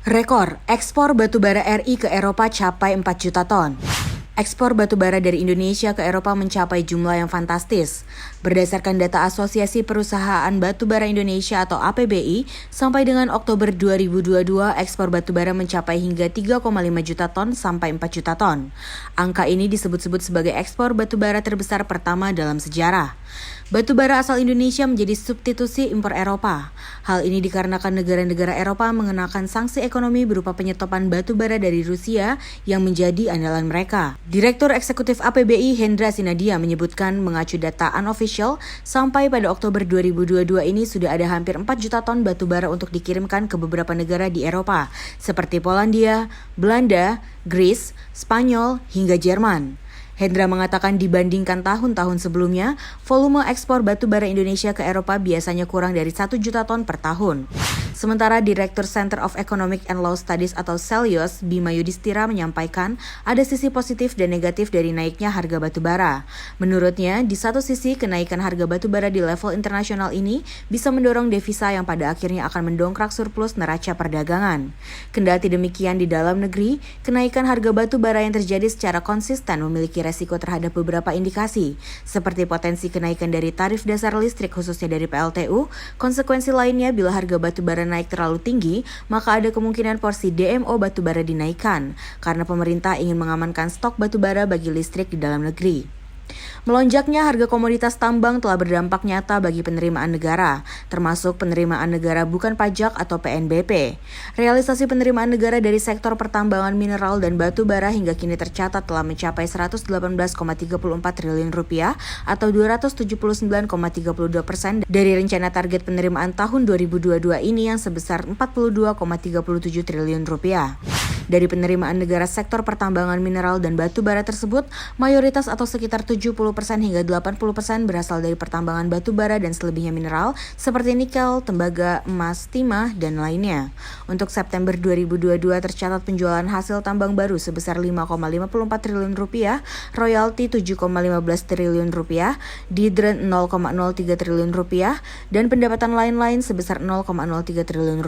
Rekor ekspor batubara RI ke Eropa capai 4 juta ton. Ekspor batubara dari Indonesia ke Eropa mencapai jumlah yang fantastis. Berdasarkan data Asosiasi Perusahaan Batubara Indonesia atau APBI, sampai dengan Oktober 2022, ekspor batubara mencapai hingga 3,5 juta ton sampai 4 juta ton. Angka ini disebut-sebut sebagai ekspor batubara terbesar pertama dalam sejarah. Batubara asal Indonesia menjadi substitusi impor Eropa. Hal ini dikarenakan negara-negara Eropa mengenakan sanksi ekonomi berupa penyetopan batubara dari Rusia yang menjadi andalan mereka. Direktur Eksekutif APBI Hendra Sinadia menyebutkan mengacu data unofficial, sampai pada Oktober 2022 ini sudah ada hampir 4 juta ton batubara untuk dikirimkan ke beberapa negara di Eropa, seperti Polandia, Belanda, Greece, Spanyol, hingga Jerman. Hendra mengatakan dibandingkan tahun-tahun sebelumnya, volume ekspor batubara Indonesia ke Eropa biasanya kurang dari 1 juta ton per tahun. Sementara Direktur Center of Economic and Law Studies atau CELIOS, Bima Yudhistira menyampaikan ada sisi positif dan negatif dari naiknya harga batubara. Menurutnya, di satu sisi kenaikan harga batubara di level internasional ini bisa mendorong devisa yang pada akhirnya akan mendongkrak surplus neraca perdagangan. Kendati demikian, di dalam negeri, kenaikan harga batubara yang terjadi secara konsisten memiliki resiko terhadap beberapa indikasi, seperti potensi kenaikan dari tarif dasar listrik khususnya dari PLTU. Konsekuensi lainnya, bila harga batubara naik terlalu tinggi, maka ada kemungkinan porsi DMO batubara dinaikkan, karena pemerintah ingin mengamankan stok batubara bagi listrik di dalam negeri. Melonjaknya harga komoditas tambang telah berdampak nyata bagi penerimaan negara, termasuk penerimaan negara bukan pajak atau PNBP. Realisasi penerimaan negara dari sektor pertambangan mineral dan batu bara hingga kini tercatat telah mencapai Rp118,34 triliun atau 279,32% dari rencana target penerimaan tahun 2022 ini yang sebesar Rp42,37 triliun. Dari penerimaan negara sektor pertambangan mineral dan batu bara tersebut, mayoritas atau sekitar 70% hingga 80% berasal dari pertambangan batu bara dan selebihnya mineral seperti nikel, tembaga, emas, timah, dan lainnya. Untuk September 2022 tercatat penjualan hasil tambang baru sebesar Rp5,54 triliun, royalti Rp7,15 triliun, didren Rp0,03 triliun, dan pendapatan lain-lain sebesar Rp0,03 triliun.